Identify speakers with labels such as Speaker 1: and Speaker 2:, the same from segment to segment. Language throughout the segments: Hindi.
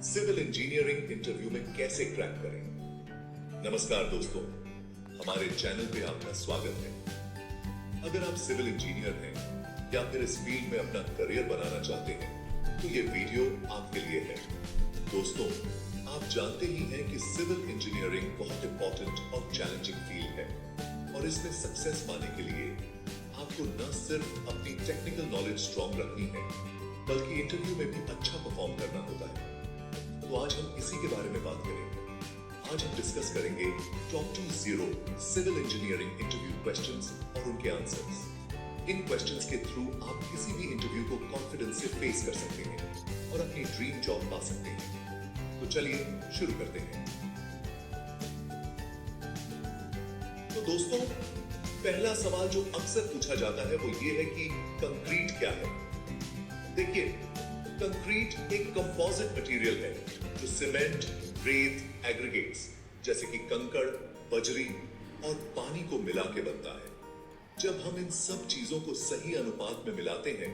Speaker 1: सिविल इंजीनियरिंग इंटरव्यू में कैसे क्रैक करें। नमस्कार दोस्तों, हमारे चैनल पे आपका स्वागत है। अगर आप सिविल इंजीनियर हैं या फिर इस फील्ड में अपना करियर बनाना चाहते हैं तो ये वीडियो आपके लिए है। दोस्तों, आप जानते ही हैं कि सिविल इंजीनियरिंग बहुत इंपॉर्टेंट और चैलेंजिंग फील्ड है और इसमें सक्सेस पाने के लिए आपको न सिर्फ अपनी टेक्निकल नॉलेज स्ट्रॉन्ग रखनी है बल्कि इंटरव्यू में भी अच्छा परफॉर्म करना होता है। तो आज हम इसी के बारे में बात करेंगे। आज हम डिस्कस करेंगे top 20 civil engineering interview questions और उनके आंसर्स। इन क्वेश्चंस के थ्रू आप किसी भी इंटरव्यू को कॉन्फिडेंस से फेस कर सकते हैं और अपनी ड्रीम जॉब पा सकते हैं। तो चलिए शुरू करते हैं। तो दोस्तों, पहला सवाल जो अक्सर पूछा जाता है वो ये है कि कंक्रीट क्या है। देखिए, कंक्रीट एक कंपोजिट मटेरियल है जो सीमेंट, रेत, एग्रीगेट्स जैसे कि कंकड़, बजरी और पानी को मिला के बनता है। जब हम इन सब चीजों को सही अनुपात में मिलाते हैं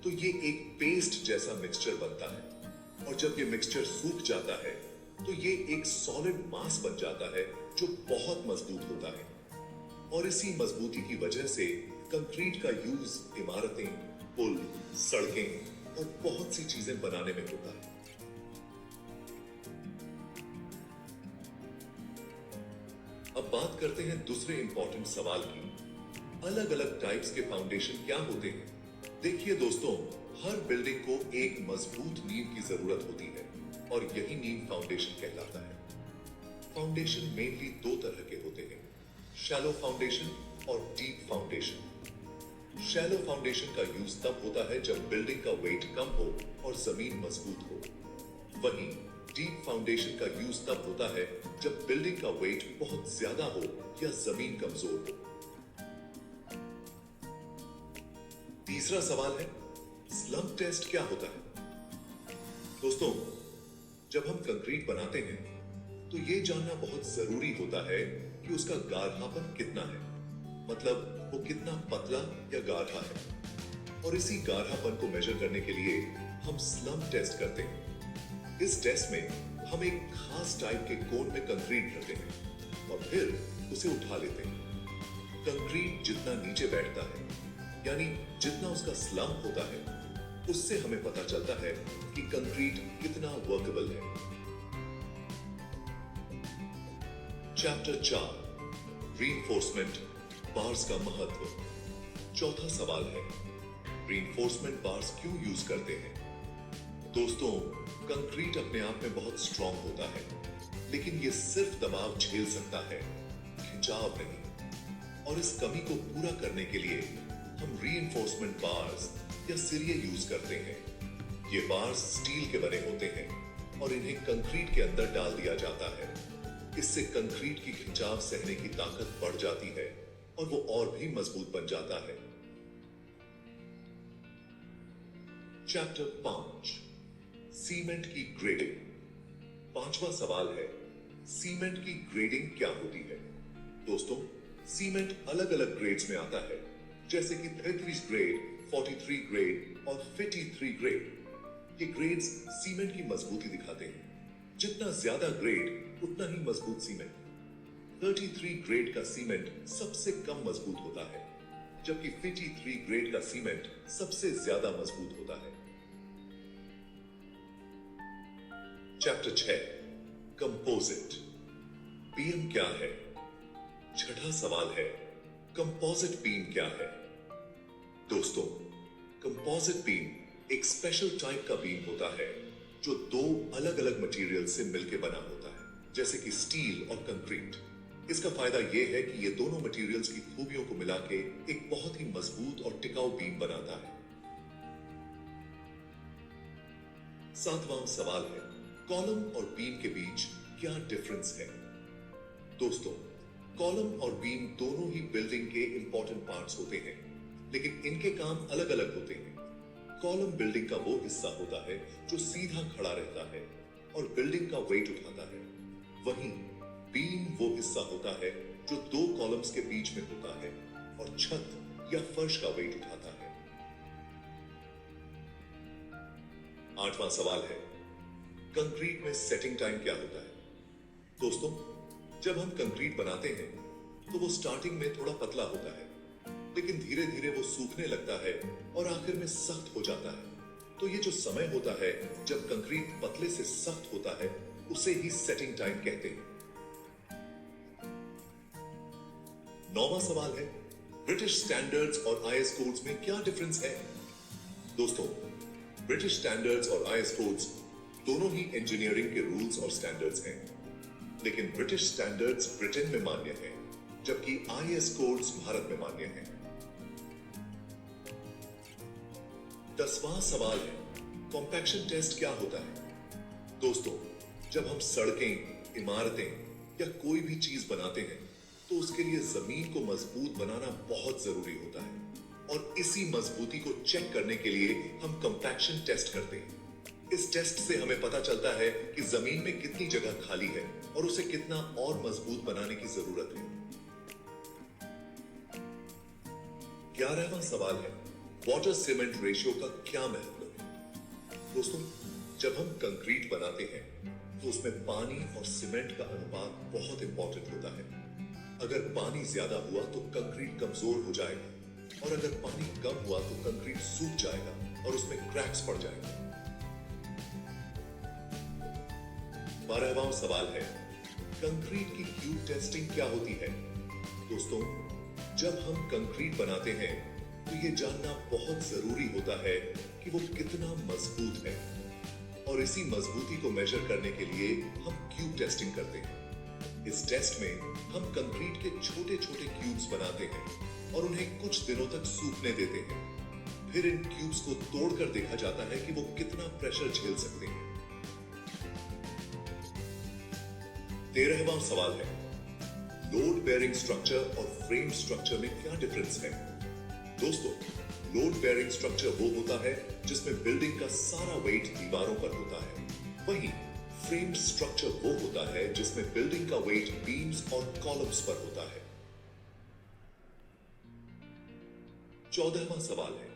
Speaker 1: तो ये एक पेस्ट जैसा मिक्सचर बनता है और जब ये मिक्सचर सूख जाता है तो ये एक सॉलिड मास बन जाता है जो बहुत मजबूत होता है। और इसी मजबूती की वजह से कंक्रीट का यूज इमारतें, पुल, सड़कें और बहुत सी चीजें बनाने में होता है। अब बात करते हैं दूसरे इंपॉर्टेंट सवाल की। अलग अलग टाइप्स के फाउंडेशन क्या होते हैं। देखिए दोस्तों, हर बिल्डिंग को एक मजबूत नींव की जरूरत होती है और यही नींव फाउंडेशन कहलाता है। फाउंडेशन मेनली दो तरह के होते हैं, शैलो फाउंडेशन और डीप फाउंडेशन। शैलो फाउंडेशन का यूज तब होता है जब बिल्डिंग का वेट कम हो और जमीन मजबूत हो। वहीं डीप फाउंडेशन का यूज तब होता है जब बिल्डिंग का वेट बहुत ज्यादा हो या जमीन कमजोर हो। तीसरा सवाल है, स्लम्प टेस्ट क्या होता है। दोस्तों, जब हम कंक्रीट बनाते हैं तो यह जानना बहुत जरूरी होता है कि उसका गाढ़ापन कितना है, मतलब वो कितना पतला या गाढ़ा है। और इसी गाढ़ापन को मेजर करने के लिए हम स्लम्प टेस्ट करते हैं। इस टेस्ट में हम एक खास टाइप के कोन में कंक्रीट रखते हैं और फिर उसे उठा लेते हैं। कंक्रीट जितना नीचे बैठता है, यानी जितना उसका स्लम्प होता है, उससे हमें पता चलता है कि कंक्रीट कितना वर्केबल है। चैप्टर 4, रीइंफोर्समेंट बार्स का महत्व। चौथा सवाल है, रीइंफोर्समेंट बार्स क्यों यूज करते हैं। दोस्तों, कंक्रीट अपने आप में बहुत स्ट्रॉन्ग होता है, लेकिन ये सिर्फ दबाव झेल सकता है, खिंचाव नहीं। और इस कमी को पूरा करने के लिए हम रीइंफोर्समेंट बार्स या सिरिये यूज करते हैं। ये बार्स स्टील के बने होते हैं और इन्हें कंक्रीट के अंदर डाल दिया जाता है। इससे कंक्रीट की खिंचाव सहने की ताकत बढ़ जाती है और वो और भी मजबूत बन जाता है। चैप्टर 5, सीमेंट की ग्रेडिंग। पांचवा सवाल है, सीमेंट की ग्रेडिंग क्या होती है। दोस्तों, सीमेंट अलग अलग ग्रेड्स में आता है, जैसे कि 33 ग्रेड, 43 ग्रेड और 53 ग्रेड। ये ग्रेड्स सीमेंट की मजबूती दिखाते हैं। जितना ज्यादा ग्रेड उतना ही मजबूत सीमेंट। 33 ग्रेड का सीमेंट सबसे कम मजबूत होता है, जबकि 53 ग्रेड का सीमेंट सबसे ज्यादा मजबूत होता है। Chapter 6, composite. बीम क्या है। छठा सवाल है, कंपोजिट बीम क्या है। दोस्तों, कंपोजिट बीम एक स्पेशल टाइप का बीम होता है जो दो अलग अलग मटेरियल से मिलकर बना होता है, जैसे कि स्टील और कंक्रीट। इसका फायदा यह है कि ये दोनों मटेरियल्स की खूबियों को मिला के एक बहुत ही मजबूत और टिकाऊ बीम बनाता है। सातवां सवाल है, कॉलम और बीम के बीच क्या डिफरेंस है। दोस्तों, कॉलम और बीम दोनों ही बिल्डिंग के इंपॉर्टेंट पार्ट्स होते हैं, लेकिन इनके काम अलग अलग होते हैं। कॉलम बिल्डिंग का वो हिस्सा होता है जो सीधा खड़ा रहता है और बिल्डिंग का वेट उठाता है। वहीं बीम वो हिस्सा होता है जो दो कॉलम्स के बीच में होता है और छत या फर्श का वेट उठाता है। आठवां सवाल है, कंक्रीट में सेटिंग टाइम क्या होता है? दोस्तों, जब हम कंक्रीट बनाते हैं तो वो स्टार्टिंग में थोड़ा पतला होता है, लेकिन धीरे धीरे वो सूखने लगता है और आखिर में सख्त हो जाता है। तो ये जो समय होता है जब कंक्रीट पतले से सख्त होता है, उसे ही सेटिंग टाइम कहते हैं। 9वां सवाल है, ब्रिटिश स्टैंडर्ड्स और आईएस कोड्स में क्या डिफरेंस है? दोस्तों, ब्रिटिश स्टैंडर्ड्स और आईएस कोड्स दोनों ही इंजीनियरिंग के रूल्स और स्टैंडर्ड्स हैं, लेकिन ब्रिटिश स्टैंडर्ड्स ब्रिटेन में मान्य हैं, जबकि आईएस कोड्स भारत में मान्य हैं। 10वां सवाल है, कॉम्पैक्शन टेस्ट क्या होता है? दोस्तों, जब हम सड़कें, इमारतें या कोई भी चीज बनाते हैं तो उसके लिए जमीन को मजबूत बनाना बहुत जरूरी होता है, और इसी मजबूती को चेक करने के लिए हम कॉम्पैक्शन टेस्ट करते हैं। इस टेस्ट से हमें पता चलता है कि जमीन में कितनी जगह खाली है और उसे कितना और मजबूत बनाने की जरूरत है। 11वां सवाल है, वाटर सीमेंट रेशियो का क्या महत्व है? दोस्तों, जब हम कंक्रीट बनाते हैं तो उसमें पानी और सीमेंट का अनुपात बहुत इंपॉर्टेंट होता है। अगर पानी ज्यादा हुआ तो कंक्रीट कमजोर हो जाएगा, और अगर पानी कम हुआ तो कंक्रीट सूख जाएगा और उसमें क्रैक्स पड़ जाएंगे। 12वां सवाल है, कंक्रीट की क्यूब टेस्टिंग क्या होती है? दोस्तों, जब हम कंक्रीट बनाते हैं तो यह जानना बहुत जरूरी होता है कि वो कितना मजबूत है, और इसी मजबूती को मेजर करने के लिए हम क्यूब टेस्टिंग करते हैं। इस टेस्ट में हम कंक्रीट के छोटे छोटे क्यूब्स बनाते हैं और उन्हें कुछ दिनों तक सूखने देते हैं। फिर इन क्यूब्स को तोड़कर देखा जाता है कि वो कितना प्रेशर झेल सकते हैं। 13वां सवाल है, लोड बेयरिंग स्ट्रक्चर और फ्रेम स्ट्रक्चर में क्या डिफरेंस है? दोस्तों, लोड बेयरिंग स्ट्रक्चर वो होता है जिसमें बिल्डिंग का सारा वेट दीवारों पर होता है। वहीं फ्रेम स्ट्रक्चर वो होता है जिसमें बिल्डिंग का वेट बीम्स और कॉलम्स पर होता है। 14वां सवाल है,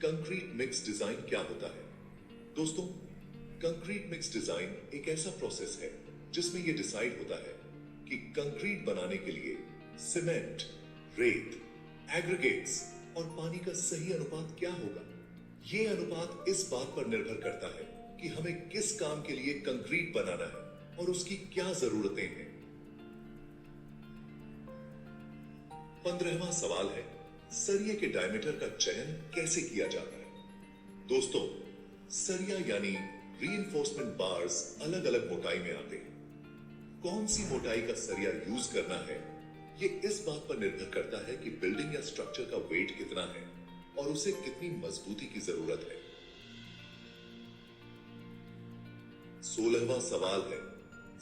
Speaker 1: कंक्रीट मिक्स डिजाइन क्या होता है? दोस्तों, कंक्रीट मिक्स डिजाइन एक ऐसा प्रोसेस है जिसमें यह डिसाइड होता है कि कंक्रीट बनाने के लिए सीमेंट, रेत, एग्रीगेट्स और पानी का सही अनुपात क्या होगा। यह अनुपात इस बात पर निर्भर करता है कि हमें किस काम के लिए कंक्रीट बनाना है और उसकी क्या जरूरतें हैं। 15वां सवाल है, सरिये के डायमीटर का चयन कैसे किया जाता है? दोस्तों, सरिया यानी रीइंफोर्समेंट बार्स अलग अलग मोटाई में आते हैं। कौन सी मोटाई का सरिया यूज करना है, यह इस बात पर निर्भर करता है कि बिल्डिंग या स्ट्रक्चर का वेट कितना है और उसे कितनी मजबूती की जरूरत है। 16वां सवाल है,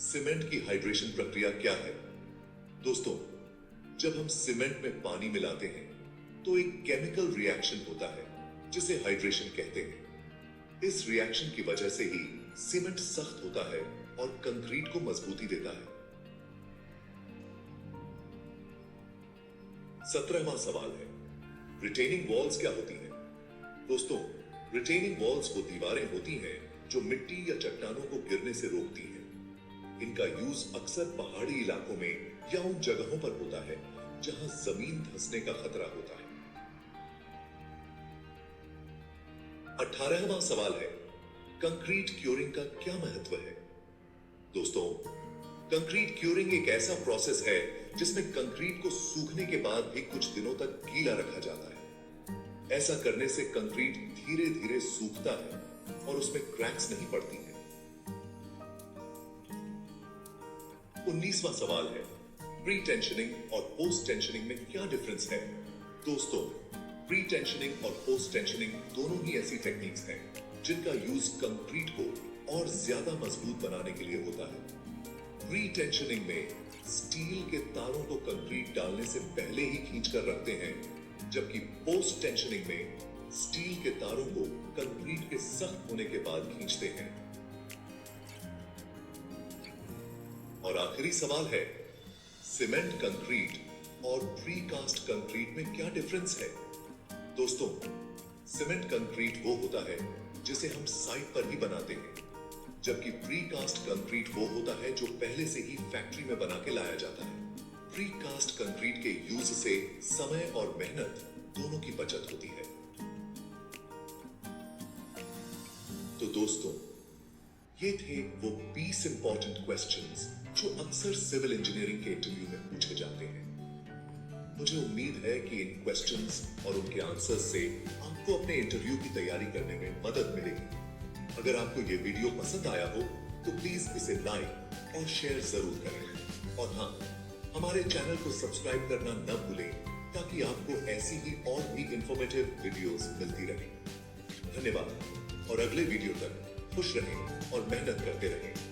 Speaker 1: सीमेंट की हाइड्रेशन प्रक्रिया क्या है? दोस्तों, जब हम सीमेंट में पानी मिलाते हैं तो एक केमिकल रिएक्शन होता है जिसे हाइड्रेशन कहते हैं। इस रिएक्शन की वजह से ही सीमेंट सख्त होता है और कंक्रीट को मजबूती देता है। 17वां सवाल है, रिटेनिंग वॉल्स क्या होती हैं? दोस्तों, रिटेनिंग वॉल्स वो दीवारें होती हैं जो मिट्टी या चट्टानों को गिरने से रोकती हैं। इनका यूज अक्सर पहाड़ी इलाकों में या उन जगहों पर होता है जहां जमीन धंसने का खतरा होता है। 18वां सवाल है, कंक्रीट क्यूरिंग का क्या महत्व है? दोस्तों, कंक्रीट क्यूरिंग एक ऐसा प्रोसेस है जिसमें कंक्रीट को सूखने के बाद भी कुछ दिनों तक गीला रखा जाता है। ऐसा करने से कंक्रीट धीरे धीरे सूखता है और उसमें क्रैक्स नहीं पड़ती हैं। 19वां सवाल है, प्री टेंशनिंग और पोस्ट टेंशनिंग में क्या डिफरेंस है? दोस्तों, प्री टेंशनिंग और पोस्ट टेंशनिंग दोनों ही ऐसी टेक्निक्स हैं जिनका यूज कंक्रीट को और ज्यादा मजबूत बनाने के लिए होता है। प्री टेंशनिंग में स्टील के तारों को कंक्रीट डालने से पहले ही खींचकर रखते हैं, जबकि पोस्ट टेंशनिंग में स्टील के तारों को कंक्रीट के सख्त होने के बाद खींचते हैं। और आखिरी सवाल है, सीमेंट कंक्रीट और प्रीकास्ट कंक्रीट में क्या डिफरेंस है? दोस्तों, सीमेंट कंक्रीट वो होता है जिसे हम साइट पर ही बनाते हैं, जबकि प्रीकास्ट कंक्रीट वो होता है जो पहले से ही फैक्ट्री में बना के लाया जाता है। प्रीकास्ट कंक्रीट के यूज से समय और मेहनत दोनों की बचत होती है। तो दोस्तों, ये थे वो 20 इंपॉर्टेंट क्वेश्चंस जो अक्सर सिविल इंजीनियरिंग के इंटरव्यू में पूछे जाते हैं। मुझे उम्मीद है कि इन क्वेश्चंस और उनके आंसर्स से आपको अपने इंटरव्यू की तैयारी करने में मदद मिलेगी। अगर आपको ये वीडियो पसंद आया हो तो प्लीज इसे लाइक और शेयर जरूर करें। और हाँ, हमारे चैनल को सब्सक्राइब करना न भूलें ताकि आपको ऐसी ही और भी इंफॉर्मेटिव वीडियोस मिलती रहें। धन्यवाद और अगले वीडियो तक खुश रहें और मेहनत करते रहें।